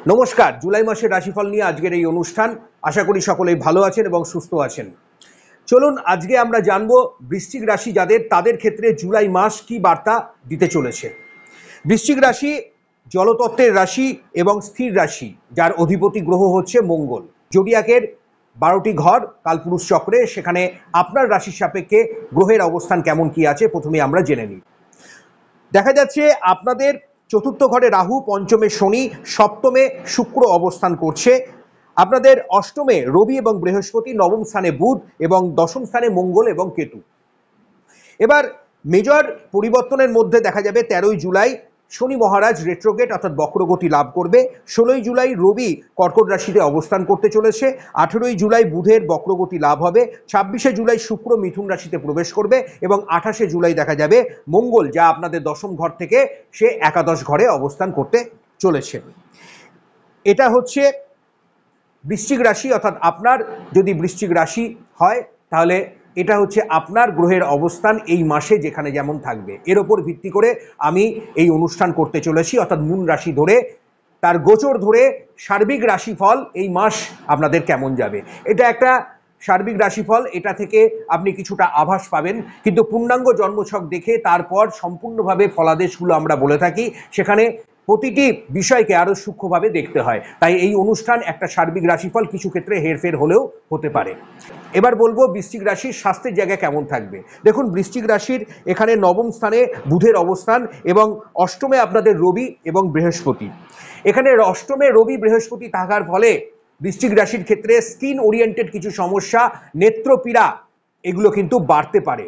নমস্কার, জুলাই মাসের রাশিফল নিয়ে আজকের এই অনুষ্ঠান। আশা করি সকলেই ভালো আছেন এবং সুস্থ আছেন। চলুন আজকে আমরা জানবো বৃশ্চিক রাশি যাদের, তাদের ক্ষেত্রে জুলাই মাস কি বার্তা দিতে চলেছে। বৃশ্চিক রাশি জলতত্ত্বের রাশি এবং স্থির রাশি, যার অধিপতি গ্রহ হচ্ছে মঙ্গল। জোডিয়াকের 12টি ঘর কালপুরুষ চক্রে, সেখানে আপনার রাশির সাপেক্ষে গ্রহের অবস্থান কেমন কি আছে প্রথমে আমরা জেনে নিই। দেখা যাচ্ছে আপনাদের চতুর্থ ঘরে রাহু, পঞ্চমে শনি, সপ্তমে শুক্র অবস্থান করছে। আপনাদের অষ্টমে রবি এবং বৃহস্পতি, নবম স্থানে বুধ এবং দশম স্থানে মঙ্গল এবং কেতু। এবার মেজর পরিবর্তনের মধ্যে দেখা যাবে 13ই জুলাই শনি মহারাজ রেট্রোগেট অর্থাৎ বক্রগতি লাভ করবে। 16ই জুলাই রবি কর্কট রাশিতে অবস্থান করতে চলেছে। 18ই জুলাই বুধের বক্রগতি লাভ হবে। 26শে জুলাই শুক্র মিথুন রাশিতে প্রবেশ করবে এবং 28শে জুলাই দেখা যাবে মঙ্গল, যা আপনাদের দশম ঘর থেকে সে একাদশ ঘরে অবস্থান করতে চলেছে। এটা হচ্ছে বৃশ্চিক রাশি, অর্থাৎ আপনার যদি বৃশ্চিক রাশি হয় তাহলে এটা হচ্ছে আপনার গ্রহের অবস্থান এই মাসে যেখানে যেমন থাকবে, এর ওপর ভিত্তি করে আমি এই অনুষ্ঠান করতে চলেছি। অর্থাৎ মূল রাশি ধরে, তার গোচর ধরে সার্বিক রাশিফল এই মাস আপনাদের কেমন যাবে। এটা একটা সার্বিক রাশিফল, এটা থেকে আপনি কিছুটা আভাস পাবেন, কিন্তু পূর্ণাঙ্গ জন্মছক দেখে তারপর সম্পূর্ণভাবে ফলাদেশগুলো আমরা বলে থাকি, সেখানে প্রতিটি বিষয়কে আরো সূক্ষ্মভাবে দেখতে হয়। তাই এই অনুষ্ঠান একটা সার্বিক রাশিফল, কিছু ক্ষেত্রে হেরফের হলেও হতে পারে। এবার বলবো বৃশ্চিক রাশির স্বাস্থ্যের জায়গা কেমন থাকবে। দেখুন, বৃশ্চিক রাশির এখানে নবম স্থানে বুধের অবস্থান এবং অষ্টমে আপনাদের রবি এবং বৃহস্পতি। এখানে অষ্টমে রবি বৃহস্পতি থাকার ফলে বৃশ্চিক রাশির ক্ষেত্রে স্কিন ওরিয়েন্টেড কিছু সমস্যা, নেত্রপীড়া, এগুলো কিন্তু বাড়তে পারে।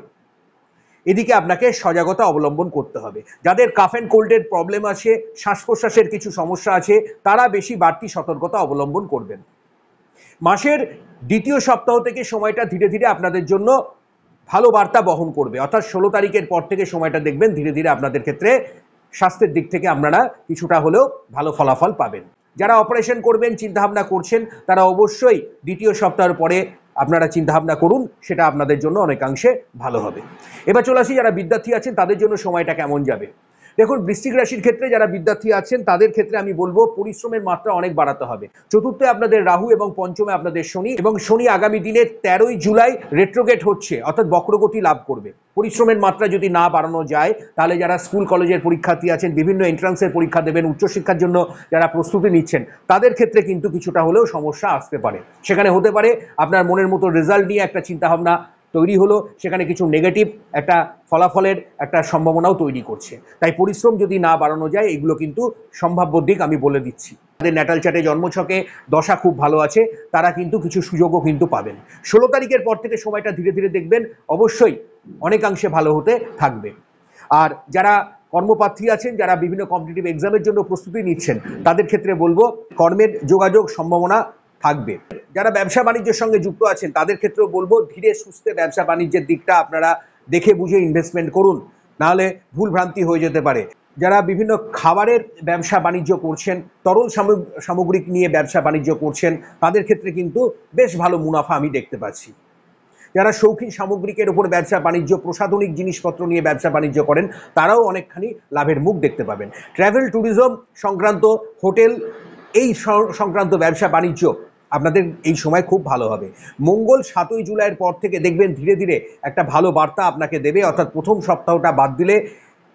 এদিকে আপনাকে সজাগতা অবলম্বন করতে হবে। যাদের কাফ অ্যান্ড কোল্ডের প্রবলেম আছে, শ্বাস প্রশ্বাসের কিছু সমস্যা আছে, তারা বেশি বাড়তি সতর্কতা অবলম্বন করবেন। মাসের দ্বিতীয় সপ্তাহ থেকে সময়টা ধীরে ধীরে আপনাদের জন্য ভালো বার্তা বহন করবে। অর্থাৎ 16 তারিখের পর থেকে সময়টা দেখবেন ধীরে ধীরে আপনাদের ক্ষেত্রে স্বাস্থ্যের দিক থেকে আপনারা কিছুটা হলেও ভালো ফলাফল পাবেন। যারা অপারেশন করবেন চিন্তাভাবনা করছেন, তারা অবশ্যই দ্বিতীয় সপ্তাহের পরে আপনারা চিন্তাভাবনা করুন, সেটা আপনাদের জন্য অনেকাংশে ভালো হবে। এবার চলে আসি যারা বিদ্যার্থী আছেন তাদের জন্য সময়টা কেমন যাবে। দেখুন, বৃশ্চিক রাশির ক্ষেত্রে যারা বিদ্যার্থী আছেন তাদের ক্ষেত্রে আমি বলবো পরিশ্রমের মাত্রা অনেক বাড়াতে হবে। চতুর্থে আপনাদের রাহু এবং পঞ্চমে আপনাদের শনি, এবং শনি আগামী দিনে 13ই জুলাই রেট্রোগেট হচ্ছে, অর্থাৎ বক্রগতি লাভ করবে। পরিশ্রমের মাত্রা যদি না বাড়ানো যায় তাহলে যারা স্কুল কলেজের পরীক্ষার্থী আছেন, বিভিন্ন এন্ট্রান্সের পরীক্ষা দেবেন, উচ্চশিক্ষার জন্য যারা প্রস্তুতি নিচ্ছেন, তাদের ক্ষেত্রে কিন্তু কিছুটা হলেও সমস্যা আসতে পারে। সেখানে হতে পারে আপনার মনের মতো রেজাল্ট নিয়ে একটা চিন্তাভাবনা তৈরি হলো, সেখানে কিছু নেগেটিভ একটা ফলাফলের একটা সম্ভাবনাও তৈরি করছে। তাই পরিশ্রম যদি না বাড়ানো যায়, এগুলো কিন্তু সম্ভাব্য দিক আমি বলে দিচ্ছি। তাদের ন্যাটাল চার্টে জন্মছকে দশা খুব ভালো আছে, তারা কিন্তু কিছু সুযোগও কিন্তু পাবেন। 16 তারিখের পর থেকে সময়টা ধীরে ধীরে দেখবেন অবশ্যই অনেকাংশে ভালো হতে থাকবে। আর যারা কর্মপ্রার্থী আছেন, যারা বিভিন্ন কম্পিটিটিভ এক্সামের জন্য প্রস্তুতি নিচ্ছেন, তাদের ক্ষেত্রে বলবো কর্মের যোগাযোগ সম্ভাবনা থাকবে। যারা ব্যবসা বাণিজ্যের সঙ্গে যুক্ত আছেন তাদের ক্ষেত্রেও বলবো ধীরে সুস্থে ব্যবসা বাণিজ্যের দিকটা আপনারা দেখে বুঝে ইনভেস্টমেন্ট করুন, নাহলে ভুল ভ্রান্তি হয়ে যেতে পারে। যারা বিভিন্ন খাবারের ব্যবসা বাণিজ্য করছেন, তরল সামগ্রিক নিয়ে ব্যবসা বাণিজ্য করছেন, তাদের ক্ষেত্রে কিন্তু বেশ ভালো মুনাফা আমি দেখতে পাচ্ছি। যারা শৌখিন সামগ্রিকের উপর ব্যবসা বাণিজ্য, প্রসাধনিক জিনিসপত্র নিয়ে ব্যবসা বাণিজ্য করেন, তারাও অনেকখানি লাভের মুখ দেখতে পাবেন। ট্রাভেল ট্যুরিজম সংক্রান্ত, হোটেল এই সংক্রান্ত ব্যবসা বাণিজ্য আপনাদের এই সময় খুব ভালো হবে। মঙ্গল 7ই জুলাইয়ের পর থেকে দেখবেন ধীরে ধীরে একটা ভালো বার্তা আপনাকে দেবে। অর্থাৎ প্রথম সপ্তাহটা বাদ দিলে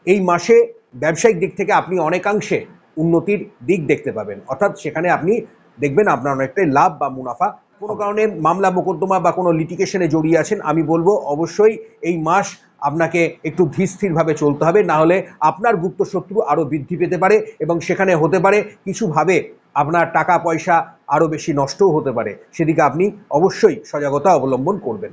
এই মাসে ব্যবসায়িক দিক থেকে আপনি অনেকাংশে উন্নতির দিক দেখতে পাবেন। অর্থাৎ সেখানে আপনি দেখবেন আপনার অনেকটাই লাভ বা মুনাফা। কোনো কারণে মামলা মোকদ্দমা বা কোনো লিটিগেশনে জড়িয়ে আছেন, আমি বলবো অবশ্যই এই মাস আপনাকে একটু ধীর স্থিরভাবে চলতে হবে, না হলে আপনার গুপ্ত শত্রু আরও বৃদ্ধি পেতে পারে এবং সেখানে হতে পারে কিছুভাবে আপনার টাকা পয়সা আরও বেশি নষ্টও হতে পারে। সেদিকে আপনি অবশ্যই সজাগতা অবলম্বন করবেন।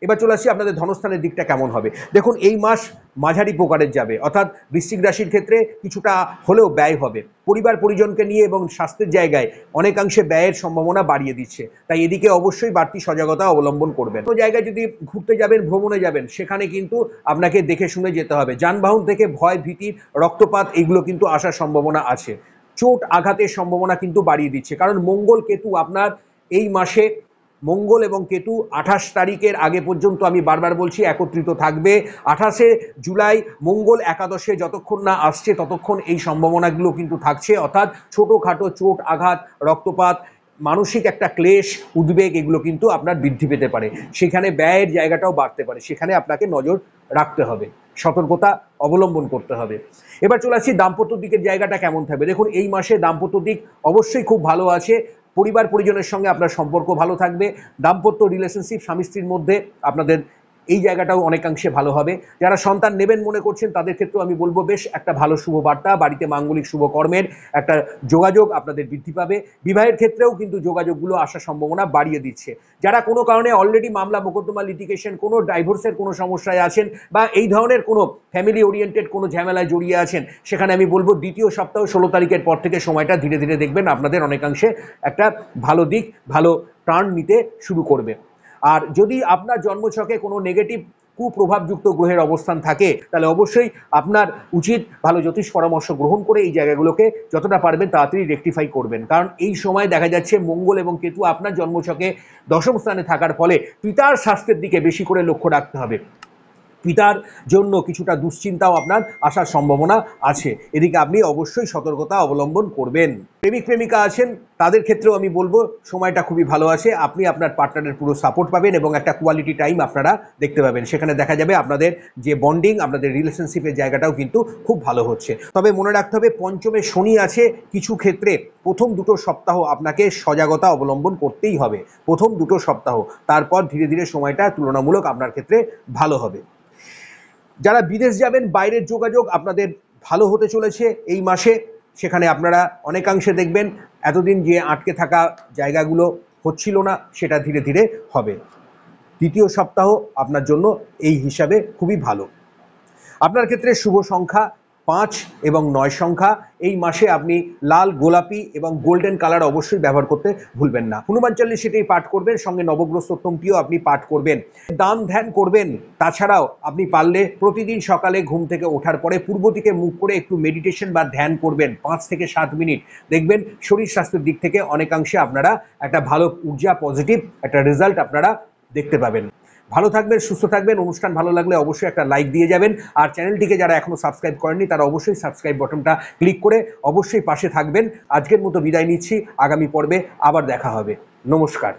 এবার চলে আসি আপনাদের ধনস্থানের দিকটা কেমন হবে। দেখুন, এই মাস মাঝারি প্রকারের যাবে, অর্থাৎ বৃশ্চিক রাশির ক্ষেত্রে কিছুটা হলেও ব্যয় হবে। পরিবার পরিজনকে নিয়ে এবং স্বাস্থ্যের জায়গায় অনেকাংশে ব্যয়ের সম্ভাবনা বাড়িয়ে দিচ্ছে, তাই এদিকে অবশ্যই বাড়তি সজাগতা অবলম্বন করবেন। কোনো জায়গায় যদি ঘুরতে যাবেন, ভ্রমণে যাবেন, সেখানে কিন্তু আপনাকে দেখে শুনে যেতে হবে। যানবাহন থেকে ভয় ভীতি, রক্তপাত এগুলো কিন্তু আসার সম্ভাবনা আছে। চোট আঘাতের সম্ভাবনা কিন্তু বাড়িয়ে দিচ্ছে, কারণ মঙ্গল কেতু আপনার এই মাসে মঙ্গল এবং কেতু 28 তারিখের আগে পর্যন্ত আমি বারবার বলছি একত্রিত থাকবে। 28শে জুলাই মঙ্গল একাদশে যতক্ষণ না আসছে ততক্ষণ এই সম্ভাবনাগুলো কিন্তু থাকছে, অর্থাৎ ছোটোখাটো চোট আঘাত, রক্তপাত, মানসিক একটা ক্লেশ, উদ্বেগ এগুলো কিন্তু আপনার বৃদ্ধি পেতে পারে। সেখানে ব্যয়ের জায়গাটাও বাড়তে পারে, সেখানে আপনাকে নজর রাখতে হবে, সতর্কতা অবলম্বন করতে হবে। এবার চলে আসছি দাম্পত্য দিকের জায়গাটা কেমন থাকবে। দেখুন এই মাসে দাম্পত্য দিক অবশ্যই খুব ভালো আছে। পরিবার পরিজনের সঙ্গে আপনার সম্পর্ক ভালো থাকবে। দাম্পত্য রিলেশনশিপ স্বামী স্ত্রীর মধ্যে আপনাদের এই জায়গাটাও অনেকাংশে ভালো হবে। যারা সন্তান নেবেন মনে করছেন তাদের ক্ষেত্রেও আমি বলবো বেশ একটা ভালো শুভ বার্তা, বাড়িতে মাঙ্গলিক শুভকর্মের একটা যোগাযোগ আপনাদের বৃদ্ধি পাবে। বিবাহের ক্ষেত্রেও কিন্তু যোগাযোগগুলো আসার সম্ভাবনা বাড়িয়ে দিচ্ছে। যারা কোনো কারণে অলরেডি মামলা মোকদ্দমা লিটিগেশন, কোনো ডাইভোর্সের কোনো সমস্যায় আছেন বা এই ধরনের কোনো ফ্যামিলি ওরিয়েন্টেড কোনো ঝামেলায় জড়িয়ে আছেন, সেখানে আমি বলবো দ্বিতীয় সপ্তাহ 16 তারিখের পর থেকে সময়টা ধীরে ধীরে দেখবেন আপনাদের অনেকাংশে একটা ভালো দিক, ভালো টার্ন নিতে শুরু করবে। আর যদি আপনার জন্মছকে কোনো নেগেটিভ কুপ্রভাবযুক্ত গ্রহের অবস্থান থাকে তাহলে অবশ্যই আপনার উচিত ভালো জ্যোতিষ পরামর্শ গ্রহণ করে এই জায়গাগুলোকে যতটা পারবেন তাড়াতাড়ি রেকটিফাই করবেন। কারণ এই সময় দেখা যাচ্ছে মঙ্গল এবং কেতু আপনার জন্মছকে দশম স্থানে থাকার ফলে পিতার স্বাস্থ্যের দিকে বেশি করে লক্ষ্য রাখতে হবে। পিতার জন্য কিছুটা দুশ্চিন্তাও আপনার আসার সম্ভাবনা আছে, এদিকে আপনি অবশ্যই সতর্কতা অবলম্বন করবেন। প্রেমিক প্রেমিকা আছেন তাদের ক্ষেত্রেও আমি বলবো সময়টা খুবই ভালো আছে। আপনি আপনার পার্টনারের পুরো সাপোর্ট পাবেন এবং একটা কোয়ালিটি টাইম আপনারা দেখতে পাবেন। সেখানে দেখা যাবে আপনাদের যে বন্ডিং, আপনাদের রিলেশনশিপের জায়গাটাও কিন্তু খুব ভালো হচ্ছে। তবে মনে রাখতে হবে পঞ্চমে শনি আছে, কিছু ক্ষেত্রে প্রথম দুটো সপ্তাহ আপনাকে সজাগতা অবলম্বন করতেই হবে, প্রথম দুটো সপ্তাহ। তারপর ধীরে ধীরে সময়টা তুলনামূলক আপনার ক্ষেত্রে ভালো হবে। যারা বিদেশ যাবেন বাইরের যোগাযোগ আপনাদের ভালো হতে চলেছে এই মাসে। সেখানে আপনারা অনেকাংশে দেখবেন এতদিন যে আটকে থাকা জায়গাগুলো হচ্ছিল না সেটা ধীরে ধীরে হবে। দ্বিতীয় সপ্তাহ আপনার জন্য এই হিসাবে খুবই ভালো। আপনার ক্ষেত্রে শুভ সংখ্যা 5 এবং 9 সংখ্যা। এই মাসে আপনি লাল, গোলাপি এবং গোল্ডেন কালার অবশ্যই ব্যবহার করতে ভুলবেন না। হনুমান চালিসাটি পাঠ করবেন, সঙ্গে নবগ্রহ স্তোত্রটিও আপনি পাঠ করবেন, দান ধ্যান করবেন। তাছাড়াও আপনি পারলে প্রতিদিন সকালে ঘুম থেকে ওঠার পরে পূর্ব দিকে মুখ করে একটু মেডিটেশন বা ধ্যান করবেন 5 থেকে 7 মিনিট। দেখবেন শরীর স্বাস্থ্যের দিক থেকে অনেকাংশে আপনারা একটা ভালো ঊর্জা, পজিটিভ একটা রেজাল্ট আপনারা দেখতে পাবেন। ভালো থাকবেন, সুস্থ থাকবেন। অনুষ্ঠান ভালো লাগলে অবশ্যই একটা লাইক দিয়ে যাবেন। আর চ্যানেলটিকে যারা এখনো সাবস্ক্রাইব করেননি তারা অবশ্যই সাবস্ক্রাইব বাটনটা ক্লিক করে অবশ্যই পাশে থাকবেন। আজকের মতো বিদায় নিচ্ছি, আগামী পর্বে আবার দেখা হবে। নমস্কার।